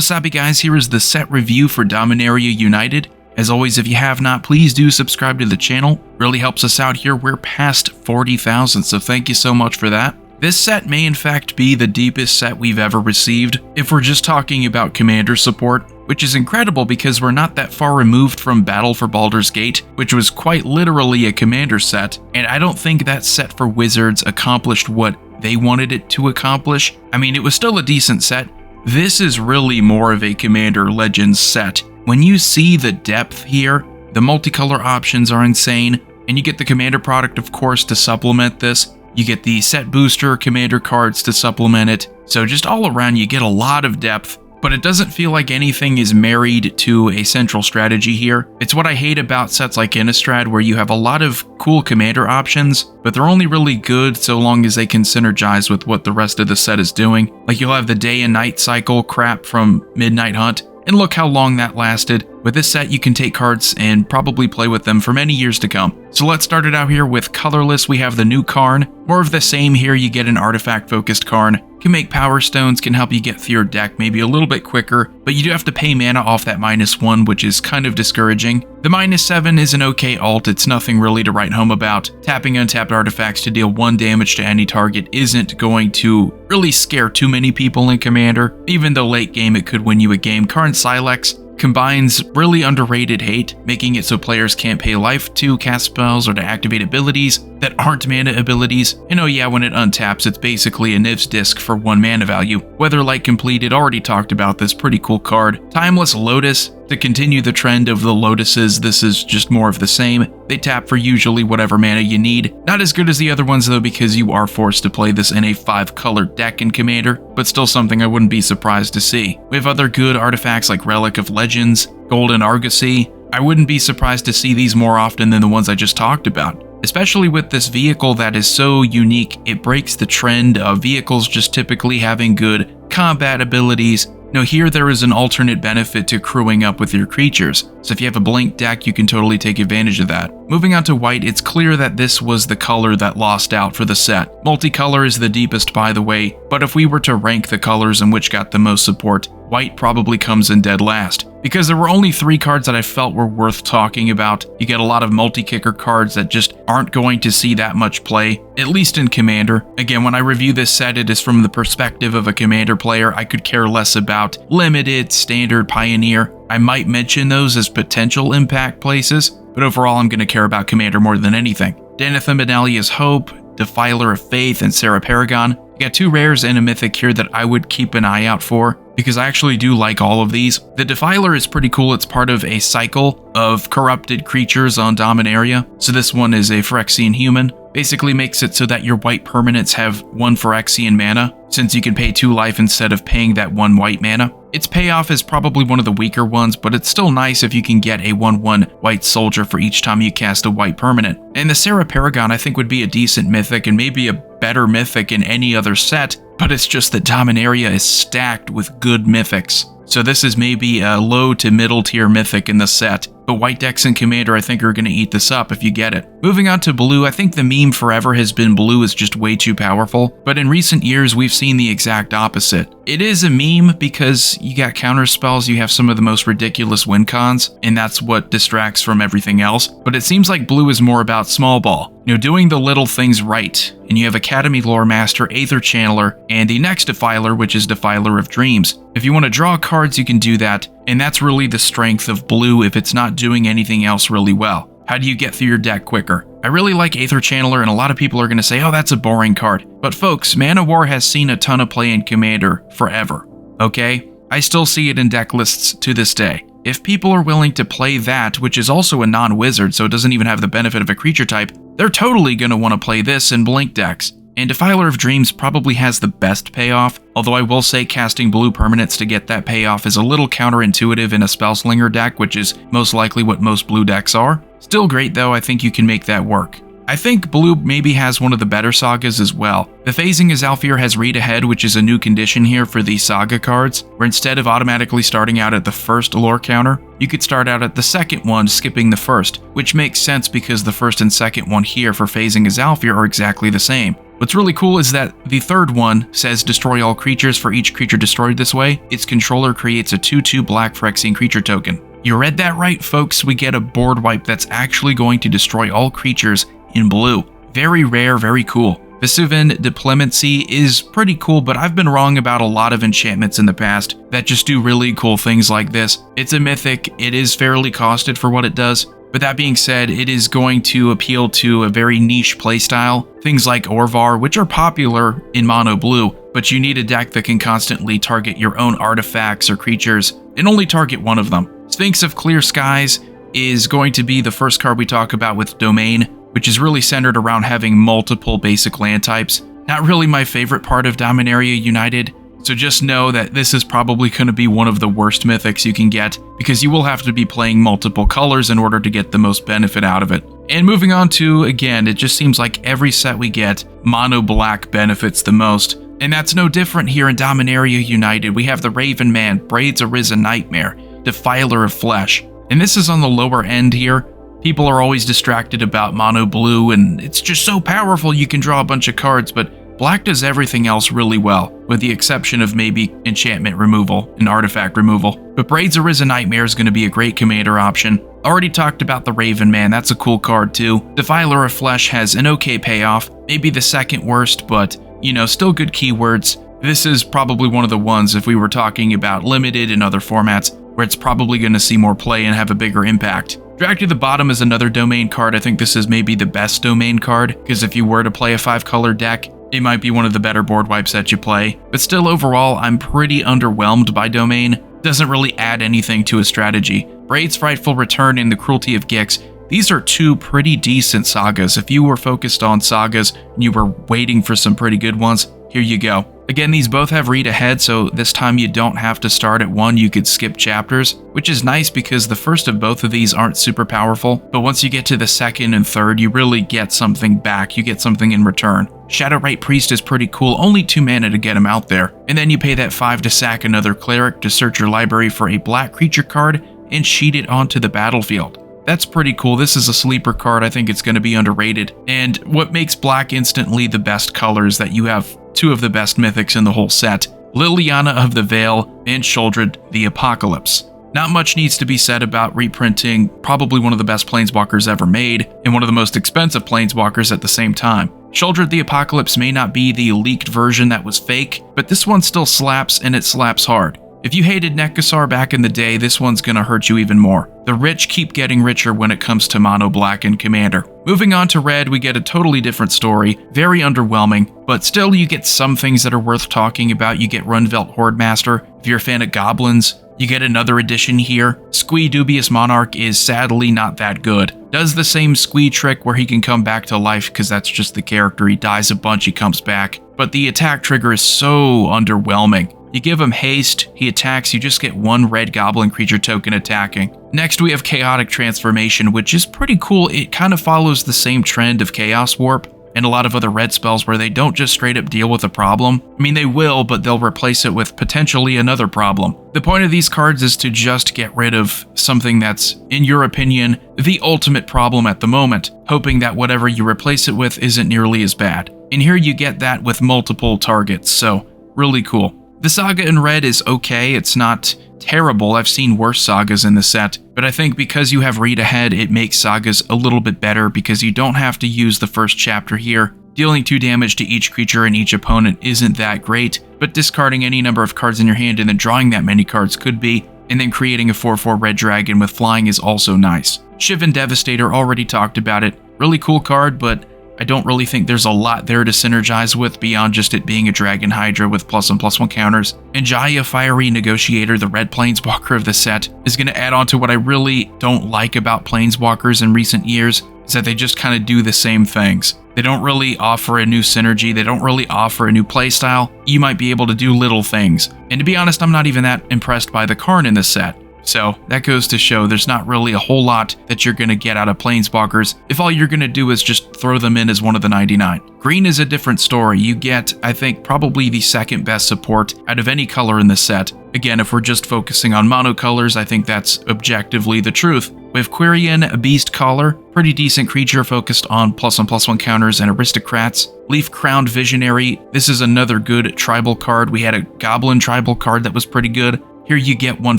Wasabi guys, here is the set review for Dominaria United. As always, if you have not, please do subscribe to the channel. Really helps us out here. We're past 40,000, so thank you so much for that. This set may in fact be the deepest set we've ever received, if we're just talking about commander support, which is incredible because we're not that far removed from Battle for Baldur's Gate, which was quite literally a commander set, and I don't think that set for Wizards accomplished what they wanted it to accomplish. I mean, it was still a decent set. This is really more of a Commander Legends set. When you see the depth here, the multicolor options are insane, and you get the Commander product, of course, to supplement this. You get the set booster Commander cards to supplement it. So just all around, you get a lot of depth, but it doesn't feel like anything is married to a central strategy here. It's what I hate about sets like Innistrad, where you have a lot of cool commander options, but they're only really good so long as they can synergize with what the rest of the set is doing. Like you'll have the day and night cycle crap from Midnight Hunt, and look how long that lasted. With this set, you can take cards and probably play with them for many years to come. So let's start it out here with colorless. We have the new Karn. More of the same here. You get an artifact-focused Karn. Can make power stones, can help you get through your deck maybe a little bit quicker, but you do have to pay mana off that -1, which is kind of discouraging. The -7 is an okay alt. It's nothing really to write home about. Tapping untapped artifacts to deal 1 damage to any target isn't going to really scare too many people in Commander, even though late game it could win you a game. Karn Silex combines really underrated hate, making it so players can't pay life to cast spells or to activate abilities that aren't mana abilities. And oh yeah, when it untaps, it's basically a Niv's Disc for 1 mana value. Weatherlight Completed, already talked about this, pretty cool card. Timeless Lotus, to continue the trend of the Lotuses, this is just more of the same. They tap for usually whatever mana you need. Not as good as the other ones though, because you are forced to play this in a 5-color deck in Commander, but still something I wouldn't be surprised to see. We have other good artifacts like Relic of Legends, Golden Argosy. I wouldn't be surprised to see these more often than the ones I just talked about. Especially with this vehicle that is so unique, it breaks the trend of vehicles just typically having good combat abilities. Now here there is an alternate benefit to crewing up with your creatures, so if you have a blank deck you can totally take advantage of that. Moving on to white, it's clear that this was the color that lost out for the set. Multicolor is the deepest by the way, but if we were to rank the colors and which got the most support, white probably comes in dead last. Because there were only 3 cards that I felt were worth talking about. You get a lot of multi-kicker cards that just aren't going to see that much play, at least in Commander. Again, when I review this set, it is from the perspective of a Commander player. I could care less about Limited, Standard, Pioneer. I might mention those as potential impact places, but overall I'm going to care about Commander more than anything. Danitha Benalia's Hope, Defiler of Faith, and Sarah Paragon. You got 2 rares and a mythic here that I would keep an eye out for, because I actually do like all of these. The Defiler is pretty cool. It's part of a cycle of corrupted creatures on Dominaria. So this one is a Phyrexian human. Basically makes it so that your white permanents have 1 Phyrexian mana, since you can pay 2 life instead of paying that 1 white mana. Its payoff is probably one of the weaker ones, but it's still nice if you can get a 1/1 white soldier for each time you cast a white permanent. And the Sarah Paragon I think would be a decent mythic and maybe a better mythic in any other set, but it's just that Dominaria is stacked with good mythics. So this is maybe a low to middle tier mythic in the set, but white decks and Commander I think are going to eat this up if you get it. Moving on to blue, I think the meme forever has been blue is just way too powerful, but in recent years we've seen the exact opposite. It is a meme because you got counter spells, you have some of the most ridiculous win cons, and that's what distracts from everything else, but it seems like blue is more about small ball. You know, doing the little things right, and you have Academy Lore Master, Aether Channeler, and the next Defiler, which is Defiler of Dreams. If you want to draw cards, you can do that, and that's really the strength of blue if it's not doing anything else really well. How do you get through your deck quicker? I really like Aether Channeler, and a lot of people are going to say, oh, that's a boring card. But folks, Mana War has seen a ton of play in Commander forever, okay? I still see it in deck lists to this day. If people are willing to play that, which is also a non-wizard, so it doesn't even have the benefit of a creature type, they're totally going to want to play this in blink decks. And Defiler of Dreams probably has the best payoff, although I will say casting blue permanents to get that payoff is a little counterintuitive in a Spellslinger deck, which is most likely what most blue decks are. Still great though, I think you can make that work. I think blue maybe has one of the better sagas as well. The phasing is Alfir has read ahead, which is a new condition here for these saga cards, where instead of automatically starting out at the first lore counter, you could start out at the second one, skipping the first, which makes sense because the first and second one here for phasing is Alfir are exactly the same. What's really cool is that the third one says destroy all creatures for each creature destroyed this way. Its controller creates a 2/2 black Phyrexian creature token. You read that right, folks. We get a board wipe that's actually going to destroy all creatures in blue. Very rare, very cool. Vesuvian Diplomacy is pretty cool, but I've been wrong about a lot of enchantments in the past that just do really cool things like this. It's a mythic, it is fairly costed for what it does, but that being said, it is going to appeal to a very niche playstyle. Things like Orvar, which are popular in mono blue, but you need a deck that can constantly target your own artifacts or creatures, and only target one of them. Sphinx of Clear Skies is going to be the first card we talk about with Domain, which is really centered around having multiple basic land types. Not really my favorite part of Dominaria United, so just know that this is probably going to be one of the worst mythics you can get, because you will have to be playing multiple colors in order to get the most benefit out of it. And moving on to, again, it just seems like every set we get, mono black benefits the most. And that's no different here in Dominaria United. We have the Raven Man, Braids Arisen Nightmare, Defiler of Flesh. And this is on the lower end here. People are always distracted about mono blue, and it's just so powerful you can draw a bunch of cards, but black does everything else really well, with the exception of maybe enchantment removal and artifact removal. But Braids Arisen Nightmare is going to be a great commander option. Already talked about the Raven Man, that's a cool card too. Defiler of Flesh has an okay payoff, maybe the second worst, but you know, still good keywords. This is probably one of the ones, if we were talking about limited and other formats, where it's probably going to see more play and have a bigger impact. Dragged to the bottom is another Domain card. I think this is maybe the best Domain card, because if you were to play a 5-color deck, it might be one of the better board wipes that you play. But still, overall, I'm pretty underwhelmed by Domain. Doesn't really add anything to a strategy. Braid's Frightful Return and the Cruelty of Gix, these are two pretty decent sagas. If you were focused on sagas and you were waiting for some pretty good ones, here you go. Again, these both have read ahead, so this time you don't have to start at one, you could skip chapters, which is nice because the first of both of these aren't super powerful, but once you get to the second and third, you really get something back, you get something in return. Shadowrite Priest is pretty cool, only 2 mana to get him out there, and then you pay that 5 to sack another cleric to search your library for a black creature card and sheet it onto the battlefield. That's pretty cool. This is a sleeper card. I think it's going to be underrated. And what makes black instantly the best color is that you have 2 of the best mythics in the whole set. Liliana of the Veil and Sheoldred the Apocalypse. Not much needs to be said about reprinting probably one of the best planeswalkers ever made, and one of the most expensive planeswalkers at the same time. Sheoldred the Apocalypse may not be the leaked version that was fake, but this one still slaps, and it slaps hard. If you hated Nekasar back in the day, this one's gonna hurt you even more. The rich keep getting richer when it comes to mono black and commander. Moving on to red, we get a totally different story, very underwhelming, but still you get some things that are worth talking about. You get Runvelt Hordemaster. If you're a fan of goblins, you get another edition here. Squee Dubious Monarch is sadly not that good. Does the same Squee trick where he can come back to life because that's just the character. He dies a bunch, he comes back. But the attack trigger is so underwhelming. You give him haste, he attacks, you just get 1 red goblin creature token attacking. Next we have Chaotic Transformation, which is pretty cool. It kind of follows the same trend of Chaos Warp and a lot of other red spells where they don't just straight up deal with a problem. I mean, they will, but they'll replace it with potentially another problem. The point of these cards is to just get rid of something that's, in your opinion, the ultimate problem at the moment, hoping that whatever you replace it with isn't nearly as bad. And here you get that with multiple targets, so really cool. The saga in red is okay, it's not terrible. I've seen worse sagas in the set, but I think because you have read ahead, it makes sagas a little bit better because you don't have to use the first chapter here. Dealing 2 damage to each creature and each opponent isn't that great, but discarding any number of cards in your hand and then drawing that many cards could be, and then creating a 4/4 red dragon with flying is also nice. Shivan Devastator, already talked about it. Really cool card, but I don't really think there's a lot there to synergize with beyond just it being a Dragon Hydra with +1/+1 counters. And Jaya Fiery Negotiator, the red planeswalker of the set, is going to add on to what I really don't like about planeswalkers in recent years, is that they just kind of do the same things. They don't really offer a new synergy, they don't really offer a new playstyle. You might be able to do little things. And to be honest, I'm not even that impressed by the Karn in this set. So that goes to show there's not really a whole lot that you're going to get out of Planeswalkers if all you're going to do is just throw them in as one of the 99. Green is a different story. You get, I think, probably the second best support out of any color in this set. Again, if we're just focusing on monocolors, I think that's objectively the truth. We have Quirion, Beast Caller, pretty decent creature focused on +1/+1 counters and aristocrats. Leaf Crowned Visionary, this is another good tribal card. We had a Goblin tribal card that was pretty good. Here you get one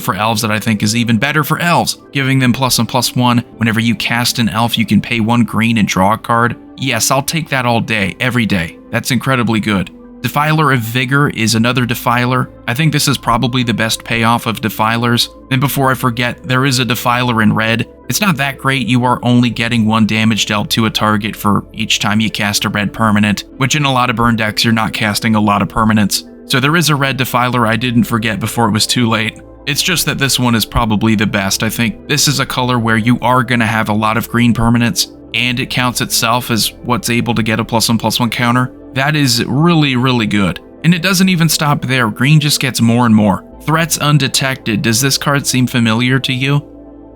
for elves that I think is even better for elves, giving them +1/+1. Whenever you cast an elf, you can pay 1 green and draw a card. Yes, I'll take that all day, every day. That's incredibly good. Defiler of Vigor is another Defiler. I think this is probably the best payoff of Defilers. And before I forget, there is a Defiler in red. It's not that great, you are only getting 1 damage dealt to a target for each time you cast a red permanent, which in a lot of burn decks you're not casting a lot of permanents. So there is a red Defiler I didn't forget before it was too late. It's just that this one is probably the best. I think this is a color where you are going to have a lot of green permanents, and it counts itself as what's able to get a +1/+1 counter. That is really, really good. And it doesn't even stop there, green just gets more and more. Threats Undetected, does this card seem familiar to you?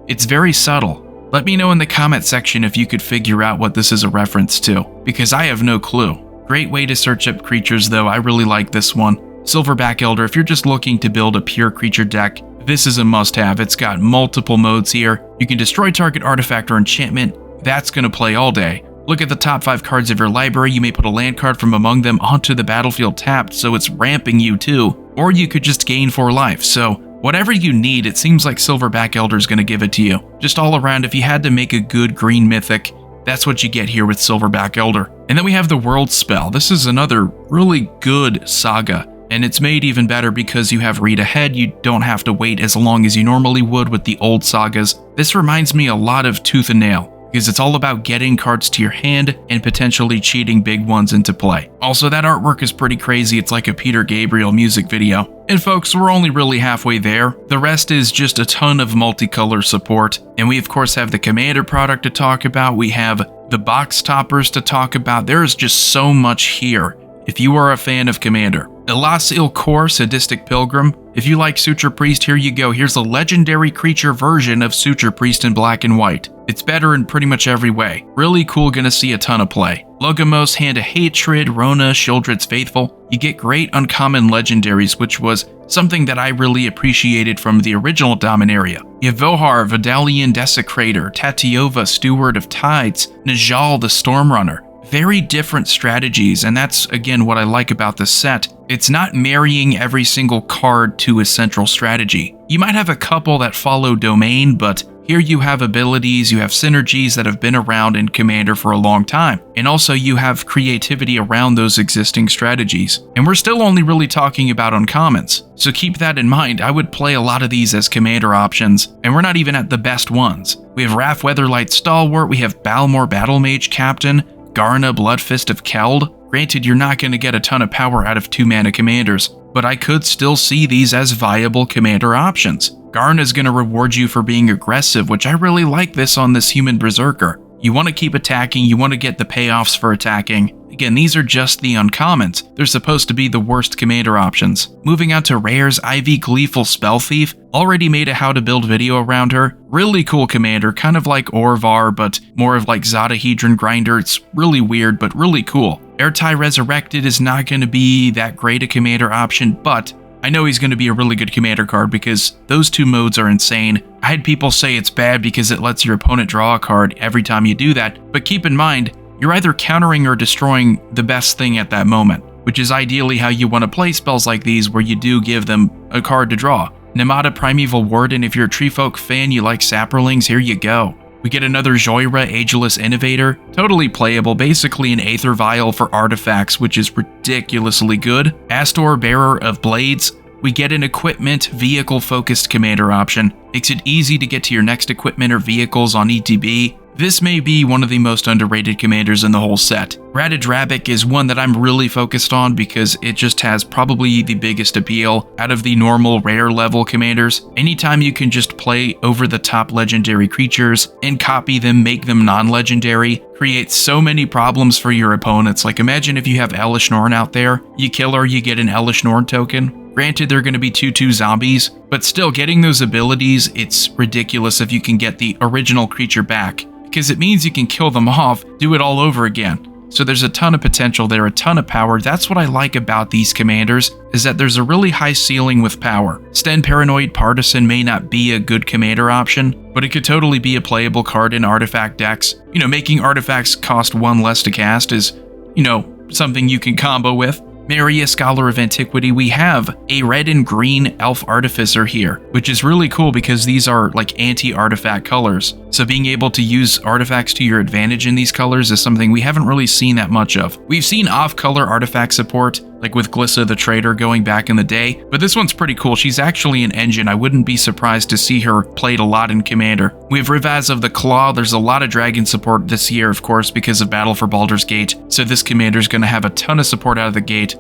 It's very subtle. Let me know in the comment section if you could figure out what this is a reference to, because I have no clue. Great way to search up creatures though, I really like this one. Silverback Elder, if you're just looking to build a pure creature deck, this is a must-have. It's got multiple modes here. You can destroy target artifact or enchantment. That's going to play all day. Look at the top 5 cards of your library. You may put a land card from among them onto the battlefield tapped, so it's ramping you too. Or you could just gain 4 life. So whatever you need, it seems like Silverback Elder is going to give it to you. Just all around, if you had to make a good green mythic, that's what you get here with Silverback Elder. And then we have the World Spell. This is another really good saga. And it's made even better because you have read ahead. You don't have to wait as long as you normally would with the old sagas. This reminds me a lot of Tooth and Nail, because it's all about getting cards to your hand and potentially cheating big ones into play. Also, that artwork is pretty crazy. It's like a Peter Gabriel music video. And folks, we're only really halfway there. The rest is just a ton of multicolor support. And we of course have the Commander product to talk about. We have the box toppers to talk about. There is just so much here if you are a fan of Commander. Elasil Core, Sadistic Pilgrim. If you like Suture Priest, here you go. Here's a legendary creature version of Suture Priest in black and white. It's better in pretty much every way. Really cool, gonna see a ton of play. Logamos, Hand of Hatred, Rona, Sheoldred's Faithful. You get great uncommon legendaries, which was something that I really appreciated from the original Dominaria. You have Vohar, Vidalian Desecrator, Tatiova, Steward of Tides, Najal, the Stormrunner. Very different strategies, and that's again what I like about this set. It's not marrying every single card to a central strategy. You might have a couple that follow domain, but here you have abilities, you have synergies that have been around in Commander for a long time, and also you have creativity around those existing strategies. And we're still only really talking about uncommons, so keep that in mind. I would play a lot of these as Commander options, and we're not even at the best ones. We have Wrath Weatherlight Stalwart, we have Balmor Battlemage Captain, Garna Bloodfist of Keld. Granted, you're not going to get a ton of power out of 2-mana commanders, but I could still see these as viable commander options. Garna is going to reward you for being aggressive, which I really like this on this Human Berserker. You want to keep attacking, you want to get the payoffs for attacking. Again, these are just the uncommons. They're supposed to be the worst commander options. Moving on to rares, Ivy Gleeful Spell Thief. Already made a how to build video around her. Really cool commander, kind of like Orvar, but more of like Zodahedron Grinder. It's really weird, but really cool. Airtie Resurrected is not going to be that great a commander option, but I know he's going to be a really good commander card because those 2 modes are insane. I had people say it's bad because it lets your opponent draw a card every time you do that, but keep in mind, you're either countering or destroying the best thing at that moment, which is ideally how you want to play spells like these where you do give them a card to draw. Namada Primeval Warden, if you're a Treefolk fan, you like Saprolings, here you go. We get another Joyra Ageless Innovator, totally playable, basically an Aether Vial for artifacts, which is ridiculously good. Astor Bearer of Blades. We get an equipment, vehicle-focused commander option. Makes it easy to get to your next equipment or vehicles on ETB. This may be one of the most underrated commanders in the whole set. Ratted Rabbit is one that I'm really focused on because it just has probably the biggest appeal out of the normal rare level commanders. Anytime you can just play over the top legendary creatures and copy them, make them non-legendary, creates so many problems for your opponents. Like imagine if you have Elish Norn out there, you kill her, you get an Elish Norn token. Granted, they're going to be 2/2 zombies, but still getting those abilities, it's ridiculous if you can get the original creature back, because it means you can kill them off, do it all over again. So there's a ton of potential there, a ton of power. That's what I like about these commanders, is that there's a really high ceiling with power. Sten Paranoid Partisan may not be a good commander option, but it could totally be a playable card in artifact decks. You know, making artifacts cost 1 less to cast is, you know, something you can combo with. Maria, Scholar of Antiquity, we have a red and green Elf Artificer here, which is really cool because these are like anti-artifact colors. So being able to use artifacts to your advantage in these colors is something we haven't really seen that much of. We've seen off-color artifact support, like with Glissa the Trader going back in the day, but this one's pretty cool. She's actually an engine. I wouldn't be surprised to see her played a lot in Commander. We have Rivaz of the Claw. There's a lot of dragon support this year, of course, because of Battle for Baldur's Gate, so this commander's going to have a ton of support out of the gate.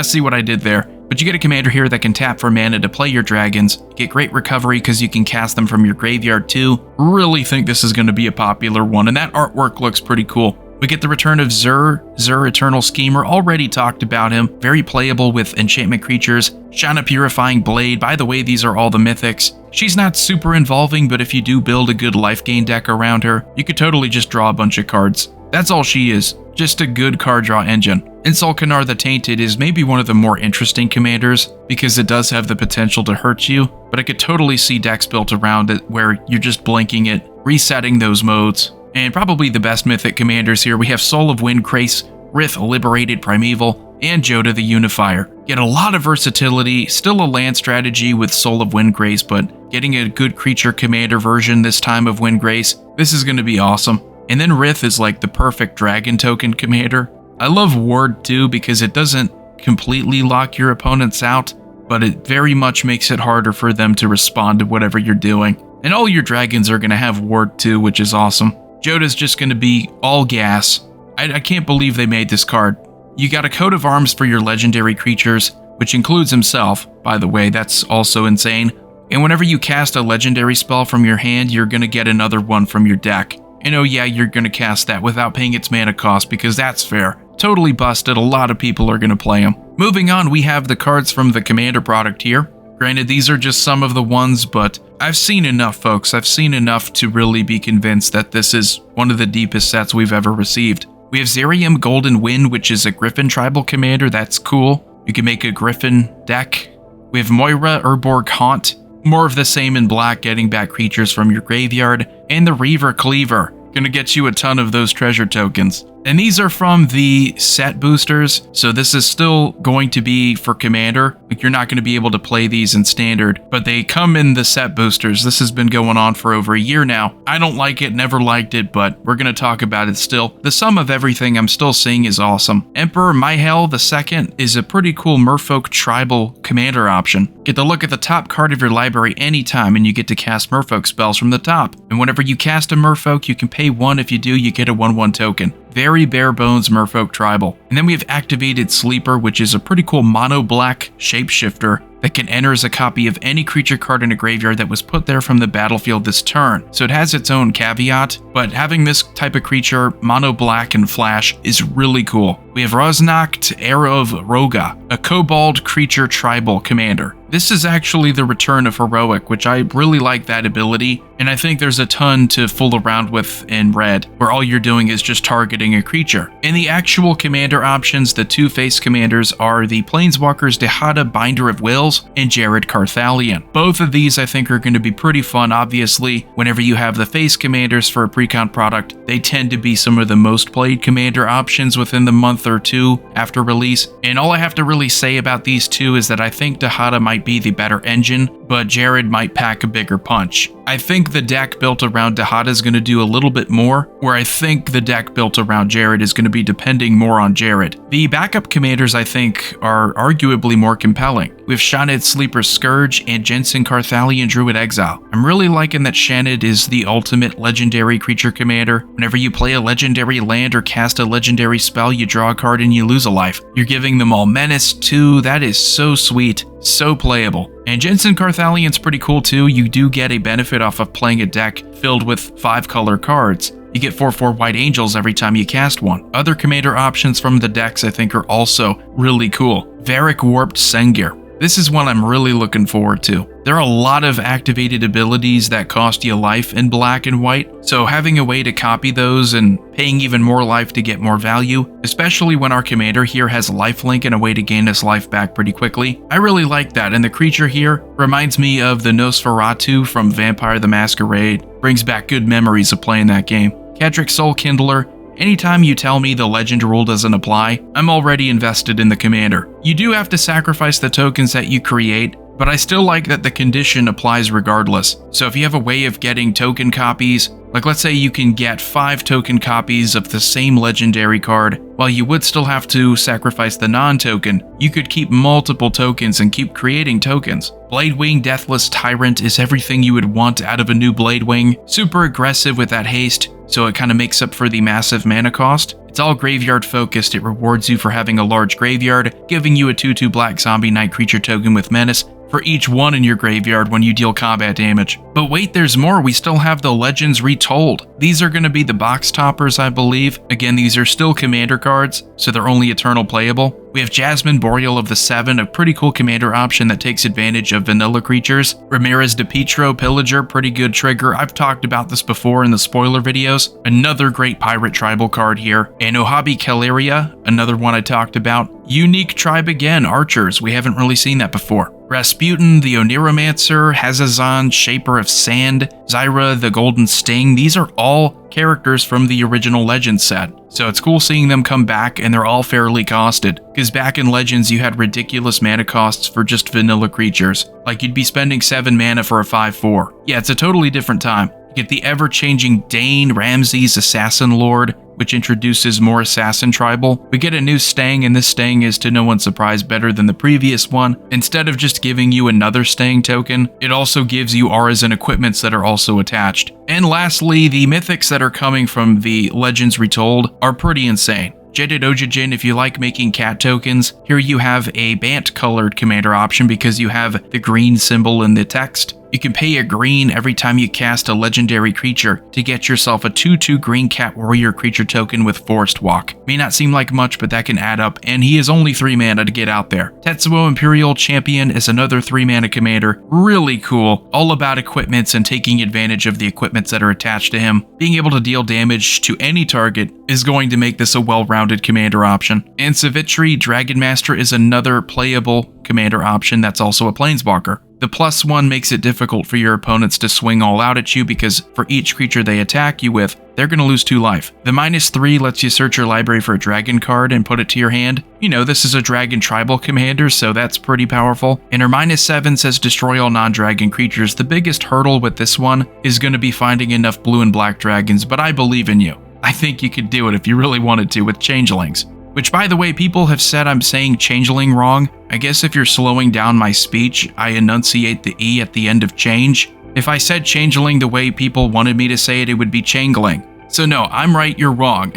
See what I did there. But you get a commander here that can tap for mana to play your dragons, get great recovery because you can cast them from your graveyard too. Really think this is going to be a popular one, and that artwork looks pretty cool. We get the return of Zur Eternal Schemer. Already talked about him. Very playable with enchantment creatures. Shana Purifying Blade. By the way, these are all the mythics. She's not super involving, but if you do build a good life gain deck around her, you could totally just draw a bunch of cards. That's all she is. Just a good card draw engine. And Solkanar the Tainted is maybe one of the more interesting commanders because it does have the potential to hurt you, but I could totally see decks built around it where you're just blinking it, resetting those modes. And probably the best mythic commanders here, we have Soul of Windcrace, Rith Liberated Primeval, and Joda the Unifier. Get a lot of versatility, still a land strategy with Soul of Windcrace, but getting a good creature commander version this time of Windcrace, this is going to be awesome. And then Rith is like the perfect dragon token commander. I love Ward too because it doesn't completely lock your opponents out, but it very much makes it harder for them to respond to whatever you're doing. And all your dragons are going to have Ward too, which is awesome. Joda's just going to be all gas. I can't believe they made this card. You got a coat of arms for your legendary creatures, which includes himself, by the way, that's also insane. And whenever you cast a legendary spell from your hand, you're going to get another one from your deck. And oh yeah, you're going to cast that without paying its mana cost because that's fair. Totally busted, a lot of people are going to play them. Moving on, we have the cards from the Commander product here. Granted, these are just some of the ones, but I've seen enough, folks. I've seen enough to really be convinced that this is one of the deepest sets we've ever received. We have Zerium Golden Wind, which is a Griffin tribal commander. That's cool. You can make a Griffin deck. We have Moira Urborg Haunt. More of the same in black, getting back creatures from your graveyard. And the Reaver Cleaver. Gonna get you a ton of those treasure tokens. And these are from the set boosters, so this is still going to be for Commander. Like, you're not going to be able to play these in Standard, but they come in the set boosters. This has been going on for over a year now. I don't like it, never liked it, but we're going to talk about it still. The sum of everything I'm still seeing is awesome. Emperor Myhel II is a pretty cool Merfolk tribal commander option. Get to look at the top card of your library anytime, and you get to cast Merfolk spells from the top. And whenever you cast a Merfolk, you can pay 1. If you do, you get a 1/1 token. Very bare bones Merfolk tribal. And then we have Activated Sleeper, which is a pretty cool mono black shapeshifter that can enter as a copy of any creature card in a graveyard that was put there from the battlefield this turn. So it has its own caveat, but having this type of creature, mono black and flash, is really cool. We have Rosnacht, Heir of Roga, a kobold creature tribal commander. This is actually the return of Heroic, which I really like that ability, and I think there's a ton to fool around with in red, where all you're doing is just targeting a creature. In the actual commander options, the two-face commanders are the Planeswalkers Dehada, Binder of Wills, and Jared Carthalion. Both of these I think are going to be pretty fun. Obviously, whenever you have the face commanders for a pre-con product, they tend to be some of the most played commander options within the month or two after release. And all I have to really say about these two is that I think Dehada might be the better engine, but Jared might pack a bigger punch. I think the deck built around Dehada is going to do a little bit more, where I think the deck built around Jared is going to be depending more on Jared. The backup commanders I think are arguably more compelling, with Shanid Sleeper Scourge and Jensen Carthalion Druid Exile. I'm really liking that Shanid is the ultimate legendary creature commander. Whenever you play a legendary land or cast a legendary spell, you draw a card and you lose a life. You're giving them all menace too. That is so sweet, so playable. And Jensen Carthalion's pretty cool too. You do get a benefit off of playing a deck filled with 5-color cards. You get 4/4 White Angels every time you cast one. Other commander options from the decks I think are also really cool. Varric Warped Sengir. This is one I'm really looking forward to. There are a lot of activated abilities that cost you life in black and white, so having a way to copy those and paying even more life to get more value, especially when our commander here has lifelink and a way to gain his life back pretty quickly, I really like that, and the creature here reminds me of the Nosferatu from Vampire the Masquerade. Brings back good memories of playing that game. Kedrick Soul Kindler. Anytime you tell me the legend rule doesn't apply, I'm already invested in the commander. You do have to sacrifice the tokens that you create, but I still like that the condition applies regardless. So if you have a way of getting token copies, like let's say you can get 5 token copies of the same legendary card, while you would still have to sacrifice the non-token, you could keep multiple tokens and keep creating tokens. Bladewing Deathless Tyrant is everything you would want out of a new Bladewing. Super aggressive with that haste, so it kind of makes up for the massive mana cost. It's all graveyard focused. It rewards you for having a large graveyard, giving you a 2/2 black zombie knight creature token with menace for each one in your graveyard when you deal combat damage. But wait, there's more. We still have the Legends Retold. These are going to be the box toppers, I believe. Again, these are still commander cards, so they're only eternal playable. We have Jasmine Boreal of the Seven, a pretty cool commander option that takes advantage of vanilla creatures. Ramirez de Petro Pillager, pretty good trigger. I've talked about this before in the spoiler videos. Another great pirate tribal card here. And Ohabi Caleria, another one I talked about. Unique tribe again, archers. We haven't really seen that before. Rasputin, the Oniromancer, Hazazan, Shaper of Sand, Zyra, the Golden Sting. These are all characters from the original Legends set. So it's cool seeing them come back, and they're all fairly costed. Because back in Legends, you had ridiculous mana costs for just vanilla creatures. Like you'd be spending 7 mana for a 5/4. Yeah, it's a totally different time. You get the ever-changing Dane Ramses Assassin Lord, which introduces more assassin tribal. We get a new Stang, and this Stang is to no one's surprise better than the previous one. Instead of just giving you another Stang token, it also gives you auras and equipments that are also attached. And lastly, the mythics that are coming from the Legends Retold are pretty insane. Jedid Ojijin, if you like making cat tokens, here you have a Bant-colored commander option because you have the green symbol in the text. You can pay a green every time you cast a legendary creature to get yourself a 2/2 green cat warrior creature token with Forest Walk. May not seem like much, but that can add up, and he is only 3 mana to get out there. Tetsuo Imperial Champion is another 3 mana commander. Really cool, all about equipments and taking advantage of the equipments that are attached to him. Being able to deal damage to any target is going to make this a well-rounded commander option. And Savitri Dragon Master is another playable commander option that's also a planeswalker. The +1 makes it difficult for your opponents to swing all out at you because for each creature they attack you with, they're going to lose 2 life. The -3 lets you search your library for a dragon card and put it to your hand. You know, this is a dragon tribal commander, so that's pretty powerful. And her -7 says destroy all non-dragon creatures. The biggest hurdle with this one is going to be finding enough blue and black dragons, but I believe in you. I think you could do it if you really wanted to with changelings. Which, by the way, people have said I'm saying changeling wrong. I guess if you're slowing down my speech, I enunciate the E at the end of change. If I said changeling the way people wanted me to say it, it would be changling. So no, I'm right, you're wrong.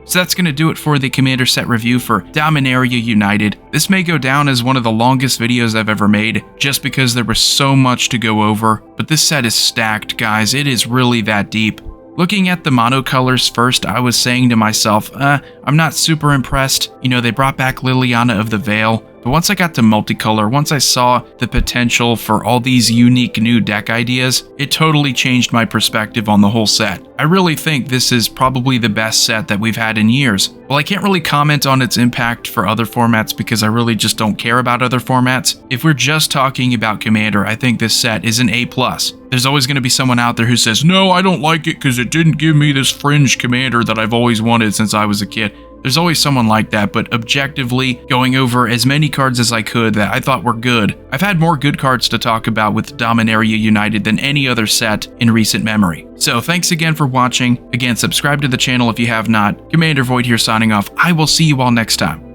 So that's going to do it for the Commander set review for Dominaria United. This may go down as one of the longest videos I've ever made, just because there was so much to go over. But this set is stacked, guys. It is really that deep. Looking at the monocolors first, I was saying to myself, I'm not super impressed. You know, they brought back Liliana of the Veil. But once I got to multicolor, once I saw the potential for all these unique new deck ideas, it totally changed my perspective on the whole set. I really think this is probably the best set that we've had in years. Well, I can't really comment on its impact for other formats because I really just don't care about other formats. If we're just talking about Commander, I think this set is an A+. There's always going to be someone out there who says, no, I don't like it because it didn't give me this fringe Commander that I've always wanted since I was a kid. There's always someone like that, but objectively, going over as many cards as I could that I thought were good, I've had more good cards to talk about with Dominaria United than any other set in recent memory. So thanks again for watching. Again, subscribe to the channel if you have not. Commander Void here signing off. I will see you all next time.